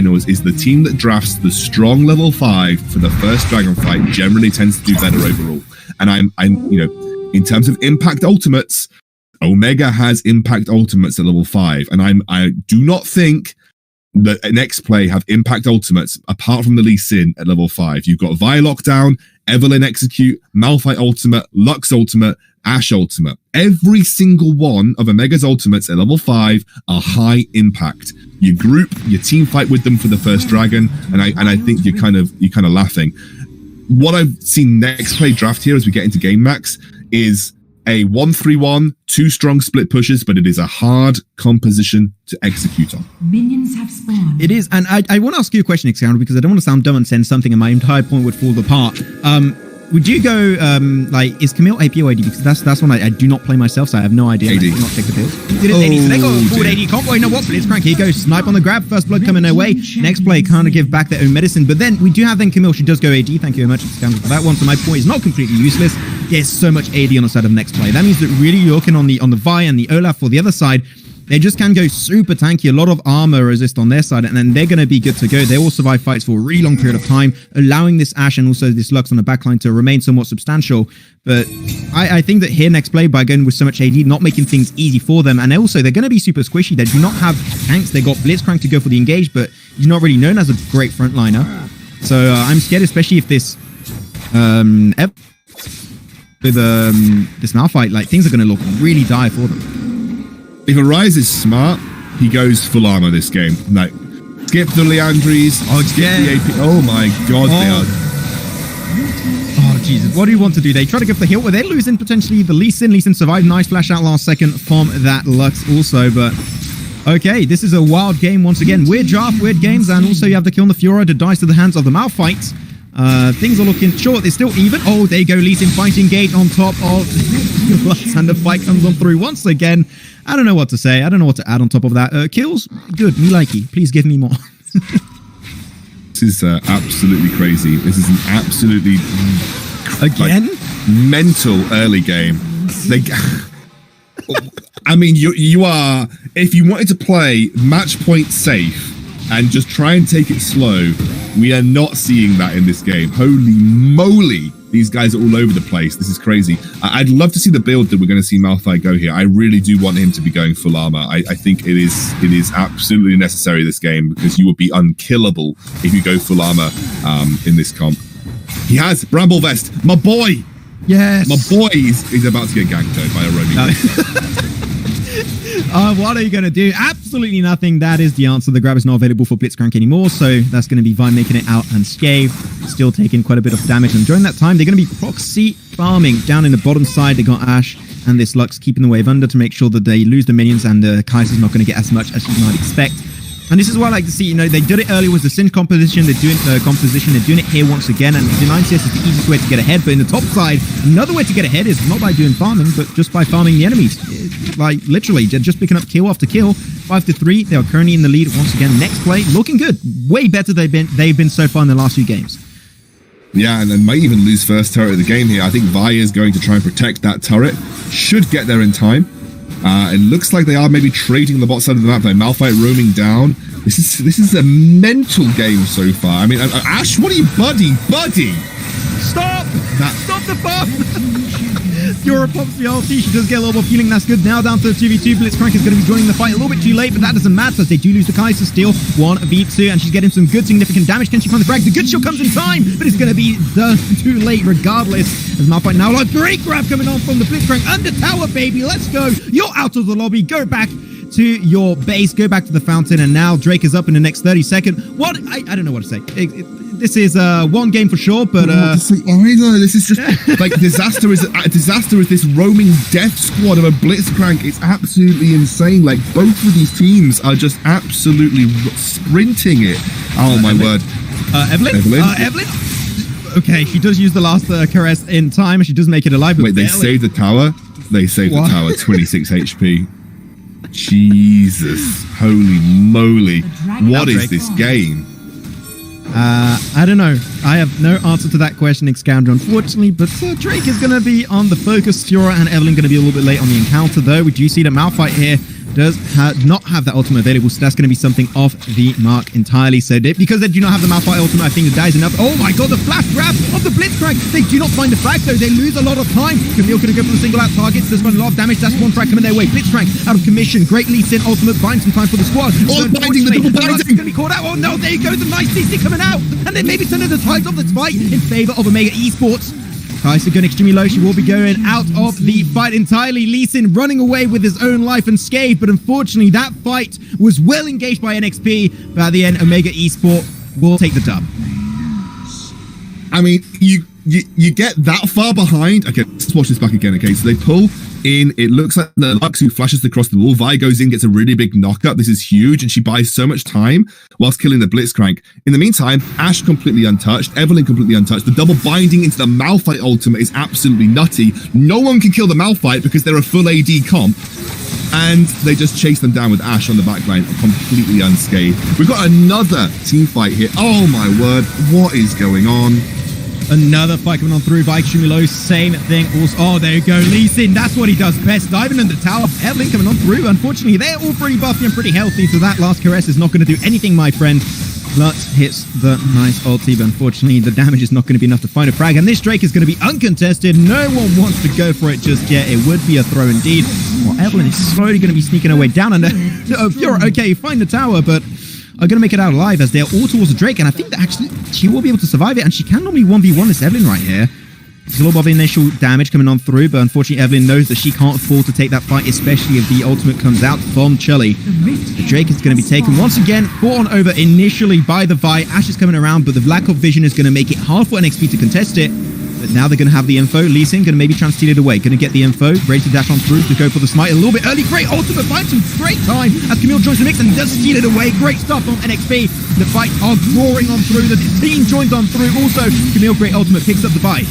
finals is the team that drafts the strong level 5 for the first dragon fight generally tends to do better overall. And I'm in terms of impact ultimates, Omega has impact ultimates at level 5, and I do not think that NXP have impact ultimates apart from the Lee Sin at level 5. You've got Vi Lockdown, Evelynn Execute, Malphite ultimate, Lux ultimate, Ashe ultimate. Every single one of Omega's ultimates at level 5 are high impact. You group, you team fight with them for the first dragon, and I think you're kind of laughing. What I've seen NXP draft here as we get into game max is a 1-3-1, 2 strong split pushes, but it is a hard composition to execute on. Minions have spawned. It is, and I want to ask you a question, Xander, because I don't want to sound dumb and send something and my entire point would fall apart. Would you go, is Camille AP or AD? Because that's one I do not play myself, so I have no idea. AD. I do not check the build. Did it AD? So they got a forward AD combo. You know what? Blitzcrank, here goes. Snipe on the grab. First blood coming their way. Next play, kind of give back their own medicine. But then we do have Camille. She does go AD. Thank you very much, Xander, for that one. So my point is not completely useless. There's so much AD on the side of next play. That means that really you're looking on the Vi and the Olaf for the other side. They just can go super tanky, a lot of armor resist on their side, and then they're going to be good to go. They will survive fights for a really long period of time, allowing this Ashe and also this Lux on the backline to remain somewhat substantial. But I think that here next play, by going with so much AD, not making things easy for them, and also they're going to be super squishy. They do not have tanks. They got Blitzcrank to go for the engage, but he's not really known as a great frontliner. So I'm scared, especially if this with this Malphite, like things are going to look really dire for them. If Arise is smart, he goes full armor this game. Like, skip the Leandries, skip the AP. Oh my god, they are. Oh Jesus, what do you want to do? They try to go for the heal, but they're losing potentially the Lee Sin. Lee Sin survived, nice flash out last second from that Lux also, but okay, this is a wild game once again. Weird draft, weird games, and also you have the kill on the Fiora to dice to the hands of the Malphite. Things are looking short. They're still even. Oh, there you go. Lee Sin fighting gate on top of Lux, and the fight comes on through once again. I don't know what to say. I don't know what to add on top of that. Kills, good. Me likey. Please give me more. This is absolutely crazy. This is an absolutely mental early game. I mean, you are. If you wanted to play match point safe and just try and take it slow, we are not seeing that in this game. Holy moly. These guys are all over the place. This is crazy. I'd love to see the build that we're going to see Malphite go here. I really do want him to be going full armor. I think it is absolutely necessary this game, because you will be unkillable if you go full armor in this comp. He has Bramble Vest. My boy. Yes. My boy is about to get ganked though by a roaming. What are you going to do? Absolutely nothing. That is the answer. The grab is not available for Blitzcrank anymore, so that's going to be Vi making it out unscathed. Still taking quite a bit of damage, and during that time, they're going to be proxy farming down in the bottom side. They got Ashe and this Lux keeping the wave under to make sure that they lose the minions, and Kaiser's not going to get as much as you might expect. And this is what I like to see. You know, they did it earlier with the Sin composition. They're doing They're doing it here once again. And the 9CS is the easiest way to get ahead. But in the top side, another way to get ahead is not by doing farming, but just by farming the enemies. Like literally, they're just picking up kill after kill. 5-3. They are currently in the lead once again. Next play, looking good. Way better they've been so far in the last few games. Yeah, and then might even lose first turret of the game here. I think Vi is going to try and protect that turret. Should get there in time. It looks like they are maybe trading on the bot side of the map. Like Malphite roaming down. This is a mental game so far. I mean, Ashe, what are you, buddy? Stop! Stop the farm! Fiora pops the ulti. She does get a little more feeling. That's good. Now down to the 2v2. Blitzcrank is going to be joining the fight a little bit too late, but that doesn't matter as they do lose the Kaiser steal. 1v2, and she's getting some good significant damage. Can she find the frag? The good shot comes in time, but it's going to be done too late regardless. As Malphite now, like, great grab coming on from the Blitzcrank. Under tower, baby. Let's go. You're out of the lobby. Go back to your base. Go back to the fountain, and now Drake is up in the next 30 seconds. What? I don't know what to say. This is one game for sure, but this is just like disaster is this roaming death squad of a Blitzcrank. It's absolutely insane. Like both of these teams are just absolutely sprinting it. Oh my word. Evelynn. Okay, she does use the last caress in time. She does make it alive. Wait, they saved the tower. They saved the tower. 26 HP. Jesus, holy moly! What is this game? I don't know. I have no answer to that question, Xcander, unfortunately, but Drake is going to be on the focus. Fiora and Evelynn going to be a little bit late on the encounter, though. We do see the Malphite here does not have that ultimate available, so that's going to be something off the mark entirely. So because they do not have the Malphite ultimate, I think that is enough. Oh my god, the flash grab of the Blitzcrank. They do not find the frag though. They lose a lot of time. Camille going to go for the single out targets. There's been a lot of damage. That's one frag coming their way. Blitzcrank out of commission. Great Lee Sin ultimate, buying some time for the squad. Oh, binding, the double binding. Going to be caught out. Oh no, there you go. The nice CC coming out. And then maybe turning the tides of the fight in favor of Omega Esports. Tyson going extremely low. She will be going out of the fight entirely. Lee Sin running away with his own life unscathed, but unfortunately that fight was well engaged by NXP. But at the end, Omega Esports will take the dub. I mean, you get that far behind. Okay, let's watch this back again. Okay, so they pull in. It looks like the Lux who flashes across the wall. Vi goes in, gets a really big knockup. This is huge, and she buys so much time whilst killing the Blitzcrank. In the meantime, Ashe completely untouched, Evelyn completely untouched. The double binding into the Malphite ultimate is absolutely nutty. No one can kill the Malphite because they're a full AD comp. And they just chase them down with Ashe on the backline, completely unscathed. We've got another team fight here. Oh my word, what is going on? Another fight coming on through by extremely low. Same thing. Also, oh, there you go. Lee Sin, that's what he does best. Diving in the tower. Evelyn coming on through. Unfortunately, they're all pretty buffy and pretty healthy, so that last caress is not going to do anything, my friend. Lutz hits the nice ulti, but unfortunately, the damage is not going to be enough to find a frag. And this Drake is going to be uncontested. No one wants to go for it just yet. It would be a throw indeed. Well, Evelyn is slowly going to be sneaking her way down. And you're okay, you find the tower, but are going to make it out alive as they're all towards the Drake. And I think that actually she will be able to survive it. And she can normally 1v1 this Evelyn right here. There's a little bit of initial damage coming on through, but unfortunately Evelyn knows that she can't afford to take that fight, especially if the ultimate comes out from Chully. The Drake is going to be taken once again, fought on over initially by the Vi. Ashe is coming around, but the lack of vision is going to make it hard for NXP to contest it. But now they're going to have the info. Lee Sin going to maybe try and steal it away. Going to get the info. Ready to dash on through to go for the smite a little bit early. Great ultimate. Finds some great time as Camille joins the mix and does steal it away. Great stuff from NXP. The fights are drawing on through. The team joins on through. Also, Camille, great ultimate, picks up the fight.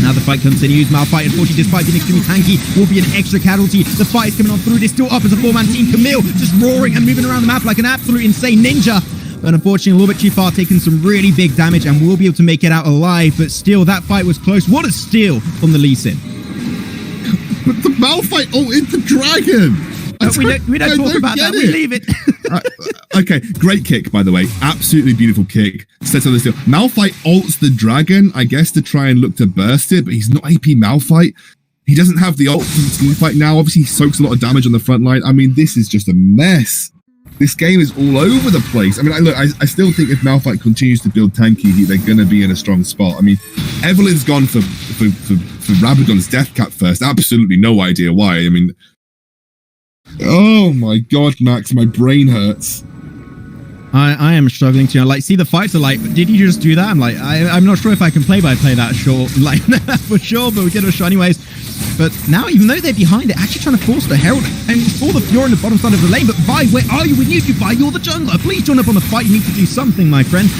Now the fight continues. Malphite, unfortunately, despite being extremely tanky, will be an extra casualty. The fight is coming on through. They're still up as a four-man team. Camille just roaring and moving around the map like an absolute insane ninja. But unfortunately, a little bit too far, taking some really big damage, and will be able to make it out alive. But still, that fight was close. What a steal from the Lee Sin. But the Malphite ulted the dragon. We don't talk about that. We leave it. Okay, great kick, by the way. Absolutely beautiful kick. Sets on the steal. Malphite ults the dragon, I guess, to try and look to burst it, but he's not AP Malphite. He doesn't have the ult for the team fight now. Obviously, he soaks a lot of damage on the front line. I mean, this is just a mess. This game is all over the place. I mean, look, I still think if Malphite continues to build tanky, they're going to be in a strong spot. I mean, Evelyn's gone for Rabadon's death cap first. Absolutely no idea why. I mean, oh my god, Max, my brain hurts. I am struggling to, like, see the fights are like, did you just do that? I'm like, I'm not sure if I can play that short, like, for sure, but we get a shot anyways. But now, even though they're behind, they're actually trying to force the Herald and for the Fiora in the bottom side of the lane. But Vi, where are you? We need you, Vi. You're the jungler. Please join up on the fight. You need to do something, my friend.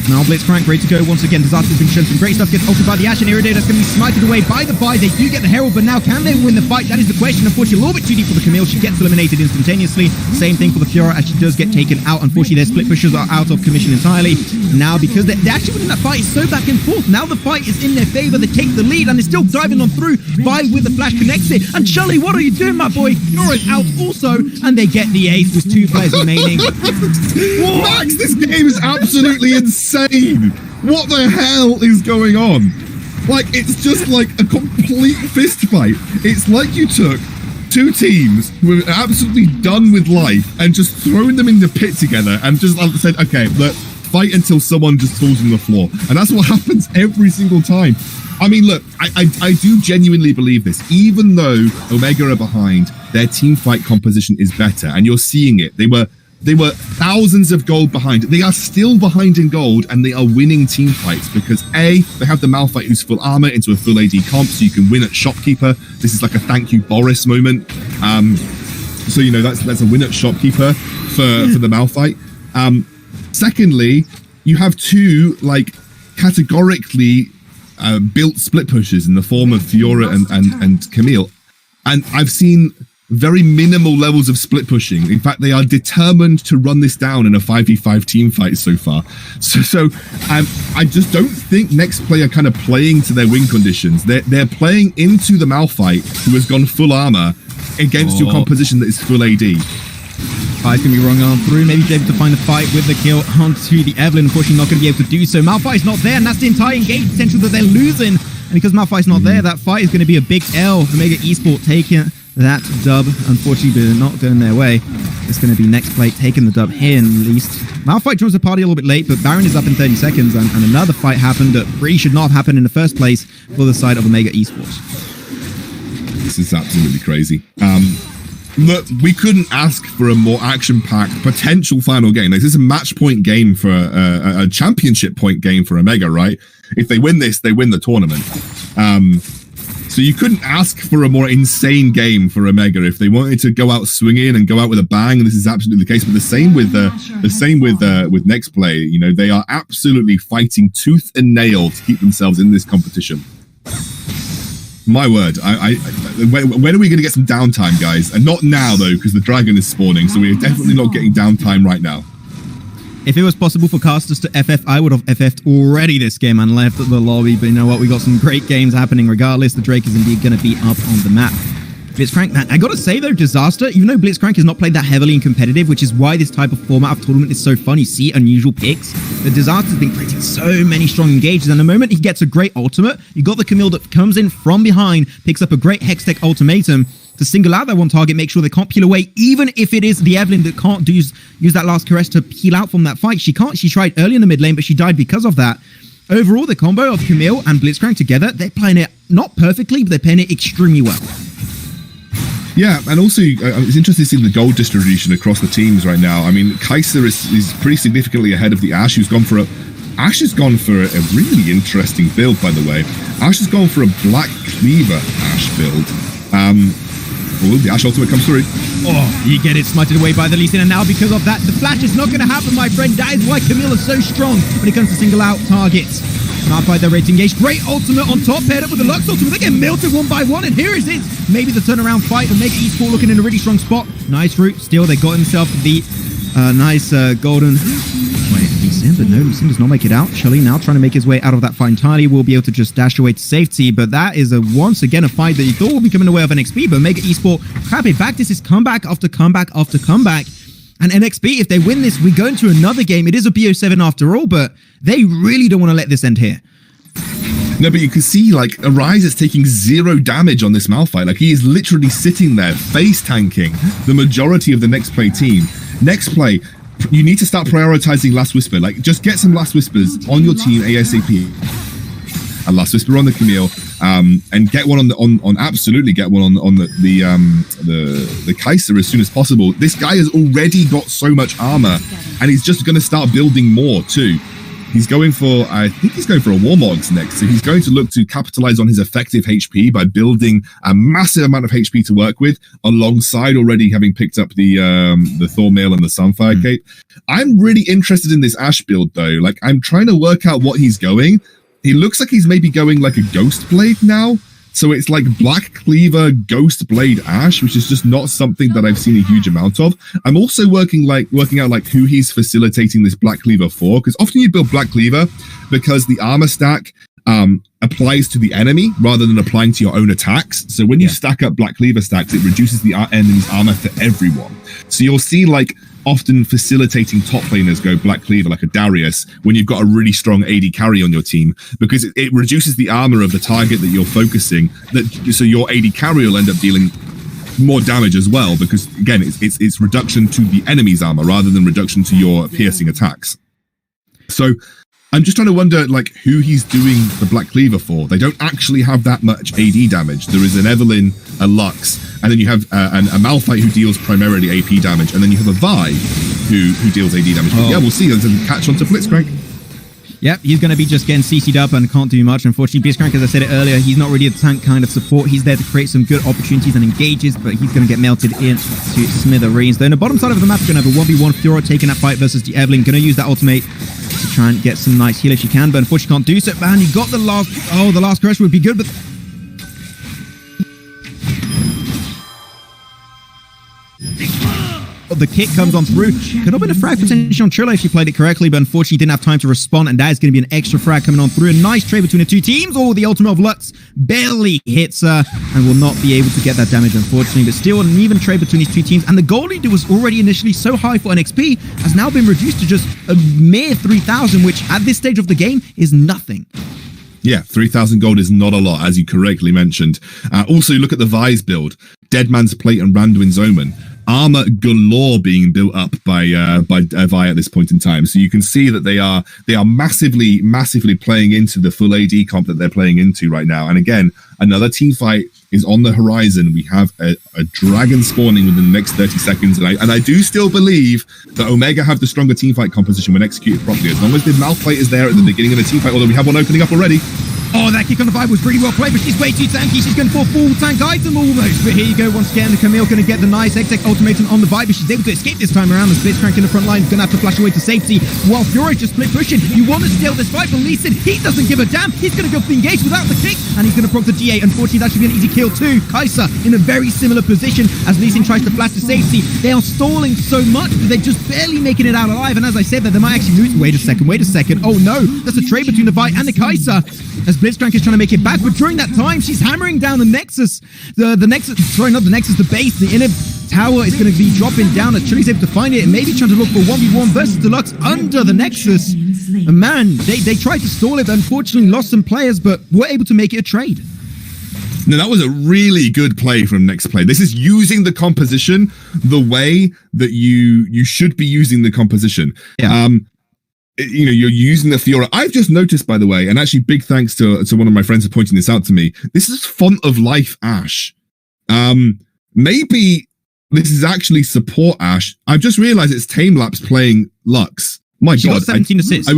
Now Blitzcrank ready to go once again. Disaster's been shown some great stuff. Gets ulted by the Ashe and Irradiator. That's going to be smited away by the Vi. They do get the Herald, but now can they win the fight? That is the question. Unfortunately, a little bit too deep for the Camille. She gets eliminated instantaneously. Same thing for the Fiora as she does get taken out. Unfortunately, their split pushers are out of commission entirely. Now, because they're actually winning that fight, it's so back and forth. Now the fight is in their favor. They take the lead and they're still diving on through. Vi with the flash connects it. And Chully, what are you doing, my boy? Fiora's out also. And they get the ace with 2 players remaining. Max, this game is absolutely insane. What the hell is going on? Like, it's just like a complete fist fight. It's like you took 2 teams who are absolutely done with life and just thrown them in the pit together and just said, okay, look, fight until someone just falls on the floor. And that's what happens every single time. I mean, look, I do genuinely believe this. Even though Omega are behind, their team fight composition is better. And you're seeing it. They were thousands of gold behind. They are still behind in gold, and they are winning team fights because A, they have the Malphite who's full armor into a full AD comp, so you can win at Shopkeeper. This is like a thank you Boris moment. So you know that's a win at Shopkeeper for the Malphite. Secondly, you have 2 like categorically built split pushers in the form of Fiora and Camille, and I've seen very minimal levels of split pushing. In fact, they are determined to run this down in a 5v5 team fight so far. So I just don't think Next Play are kind of playing to their win conditions. They're playing into the Malphite, who has gone full armor, against your composition that is full AD. Fight's gonna be wrong on through. Maybe he's able to find the fight with the kill onto the Evelyn. Unfortunately, not gonna be able to do so. Malphite's not there, and that's the entire engage potential that they're losing. And because Malphite's not there, that fight is gonna be a big L. Omega Esports taking that dub. Unfortunately, they're not going their way. It's gonna be next play taking the dub here at least. Malphite joins the party a little bit late, but Baron is up in 30 seconds, and another fight happened that really should not have happened in the first place for the side of Omega Esports. This is absolutely crazy. Look, we couldn't ask for a more action-packed potential final game. This is a match point game for a championship point game for Omega, right? If they win this, they win the tournament. So you couldn't ask for a more insane game for Omega if they wanted to go out swinging and go out with a bang. And this is absolutely the case. But the same with next play. You know, they are absolutely fighting tooth and nail to keep themselves in this competition. My word, when are we going to get some downtime, guys? And not now, though, because the dragon is spawning, so we're definitely not getting downtime right now. If it was possible for casters to FF, I would have FF'd already this game and left the lobby, but you know what? We got some great games happening regardless. The Drake is indeed going to be up on the map. Blitzcrank, man, I gotta say though, Disaster, even though Blitzcrank is not played that heavily in competitive, which is why this type of format of tournament is so fun, you see unusual picks, the Disaster's been creating so many strong engages, and the moment he gets a great ultimate, you got the Camille that comes in from behind, picks up a great Hextech ultimatum to single out that one target, make sure they can't peel away, even if it is the Evelyn that can't use that last caress to peel out from that fight. She can't, she tried early in the mid lane, but she died because of that. Overall, the combo of Camille and Blitzcrank together, they're playing it not perfectly, but they're playing it extremely well. Yeah, and also it's interesting to see the gold distribution across the teams right now. I mean, Kaiser is pretty significantly ahead of the Ashe, who's gone for Ashe has gone for a really interesting build, by the way. Ashe has gone for a Black Cleaver Ashe build. The Ashe ultimate comes through. Oh, you get it smited away by the Lee Sin, and now because of that, the flash is not going to happen, my friend. That is why Camille is so strong when it comes to single out targets. Malphite, they're ready to engage. Great ultimate on top, paired up with the Lux ultimate. They get melted one by one, and here is it. Maybe the turnaround fight will make Esports looking in a really strong spot. Nice route. Still, they got himself the nice golden... Wait, Lee Sin, but no, Lee Sin does not make it out. Shelly now trying to make his way out of that fight entirely. Will be able to just dash away to safety, but that is once again a fight that you thought would be coming away of NXP, but Omega Esports clap it back. This is comeback after comeback after comeback. And NXP, if they win this, we go into another game. It is a BO7 after all, but they really don't want to let this end here. No, but you can see, like, Arise is taking 0 damage on this Malphite. Like, he is literally sitting there, face tanking the majority of the Next Play team. Next Play, you need to start prioritizing Last Whisper. Like, just get some Last Whispers on your team ASAP. A Last Whisper on the Camille, and get one absolutely get one on the Kaiser as soon as possible. This guy has already got so much armor, and he's just going to start building more too. He's going for, I think he's going for a Warmogs next, so he's going to look to capitalize on his effective HP by building a massive amount of HP to work with, alongside already having picked up the Thormail and the Sunfire Cape. I'm really interested in this Ashe build though. Like, I'm trying to work out what he's going. He looks like he's maybe going like a Ghost Blade now. So it's like Black Cleaver, Ghost Blade, Ashe, which is just not something that I've seen a huge amount of. I'm also working out like who he's facilitating this Black Cleaver for, because often you build Black Cleaver because the armor stack applies to the enemy rather than applying to your own attacks. So when you stack up Black Cleaver stacks, it reduces the enemy's armor for everyone. So you'll see like often facilitating top laners go Black Cleaver like a Darius when you've got a really strong AD carry on your team, because it reduces the armor of the target that you're focusing, so your AD carry will end up dealing more damage as well, because again it's reduction to the enemy's armor rather than reduction to your piercing attacks. So I'm just trying to wonder like who he's doing the Black Cleaver for. They don't actually have that much AD damage. There is an Evelyn, a Lux, and then you have a Malphite who deals primarily AP damage, and then you have a Vi who deals AD damage. But yeah, we'll see. There's a catch onto Blitzcrank. Yep, he's going to be just getting CC'd up and can't do much. Unfortunately, Blitzcrank, as I said it earlier, he's not really a tank kind of support. He's there to create some good opportunities and engages, but he's going to get melted into smithereens. Though on the bottom side of the map, we're going to have a 1v1 Fiora taking that fight versus the Evelyn. Going to use that ultimate to try and get some nice heal if she can, but unfortunately can't do so. Man, you got the last... Oh, the last crush would be good, but... The kick comes on through. Could have been a frag potential on Trillo if he played it correctly, but unfortunately didn't have time to respond, and that is going to be an extra frag coming on through. A nice trade between the two teams. Oh, the ultimate of Lux barely hits her and will not be able to get that damage, unfortunately, but still an even trade between these two teams. And the gold lead was already initially so high for NXP has now been reduced to just a mere 3,000, which at this stage of the game is nothing. Yeah, 3,000 gold is not a lot, as you correctly mentioned. Also, look at the Vise build. Deadman's Plate and Randuin's Omen. Armor galore being built up by Vi at this point in time. So you can see that they are massively playing into the full AD comp that they're playing into right now. And again, another team fight is on the horizon. We have a dragon spawning within the next 30 seconds. And I do still believe that Omega have the stronger team fight composition when executed properly. As long as the mouth plate is there at the beginning of the team fight, although we have one opening up already. Oh, that kick on the vibe was pretty well played, but she's way too tanky. She's going for a full tank item almost. But here you go once again. The Camille going to get the nice X-Tech ultimatum on the vibe, but she's able to escape this time around. The Blitzcrank in the front line is going to have to flash away to safety, while Fury just split pushing. You want to steal this fight, but Lee Sin, he doesn't give a damn. He's going to go for the engage without the kick, and he's going to proc the D8. Unfortunately, that should be an easy kill too. Kai'Sa in a very similar position as Lee Sin tries to flash to safety. They are stalling so much, but they're just barely making it out alive. And as I said, that they might actually lose. Wait a second. Oh no, that's a trade between the Vi and the Kai'Sa as Blitzcrank is trying to make it back, but during that time she's hammering down the Nexus, the base. The inner tower is going to be dropping down as Chili's able to find it and maybe trying to look for 1v1 versus Deluxe under the Nexus. And man, they tried to stall it, but unfortunately lost some players, but were able to make it a trade. No, that was a really good play from Next Play. This is using the composition the way that you should be using the composition. Yeah. You know, you're using the Fiora. I've just noticed, by the way, and actually big thanks to one of my friends for pointing this out to me. This is Font of Life Ashe. Maybe this is actually support Ashe. I've just realized it's Tamelapse playing Lux. My she God, got 17 assists.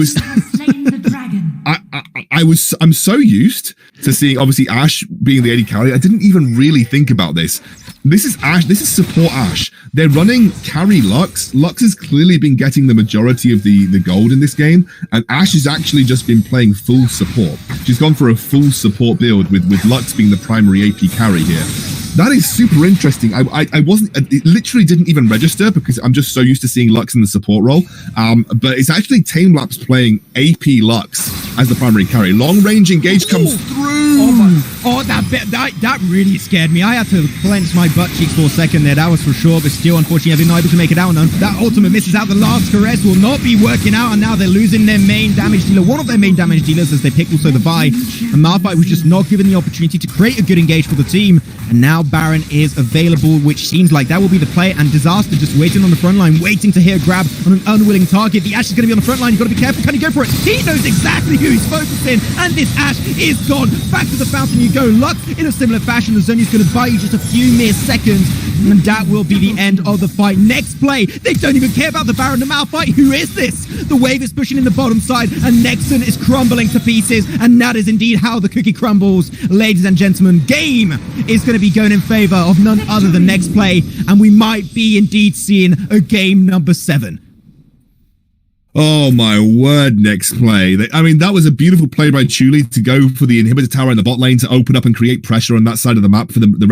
I'm so used to seeing obviously Ashe being the AD carry. I didn't even really think about this. This is Ashe. This is support Ashe. They're running carry Lux. Lux has clearly been getting the majority of the gold in this game, and Ashe has actually just been playing full support. She's gone for a full support build with Lux being the primary AP carry here. That is super interesting. I wasn't, it literally didn't even register because I'm just so used to seeing Lux in the support role. But it's actually Tamelapse playing AP Lux as the primary carry. Long range engage comes through. That really scared me. I had to clench my butt cheeks for a second there. That was for sure, but still, unfortunately, I've been able to make it out. And that ultimate misses out. The last caress will not be working out, and now they're losing their main damage dealer, one of their main damage dealers, as they pick also the Vi. And Malphite was just not given the opportunity to create a good engage for the team. And now Baron is available, which seems like that will be the play. And Disaster just waiting on the front line, waiting to hear a grab on an unwilling target. The Ashe is going to be on the front line. You've got to be careful. Can he go for it? He knows exactly who he's focusing, and this Ashe is gone. Back to the fountain you go. Lux, in a similar fashion, the Zhonya's going to buy you just a few mere seconds, and that will be the end of the fight. Next play, they don't even care about the Baron. The Malphite, who is this? The wave is pushing in the bottom side, and Nexon is crumbling to pieces, and that is indeed how the cookie crumbles. Ladies and gentlemen, game is going to be going in favor of none other than Next Play, and we might be indeed seeing a game number 7. Oh my word, Next Play. I mean, that was a beautiful play by Chuli to go for the inhibitor tower in the bot lane to open up and create pressure on that side of the map for the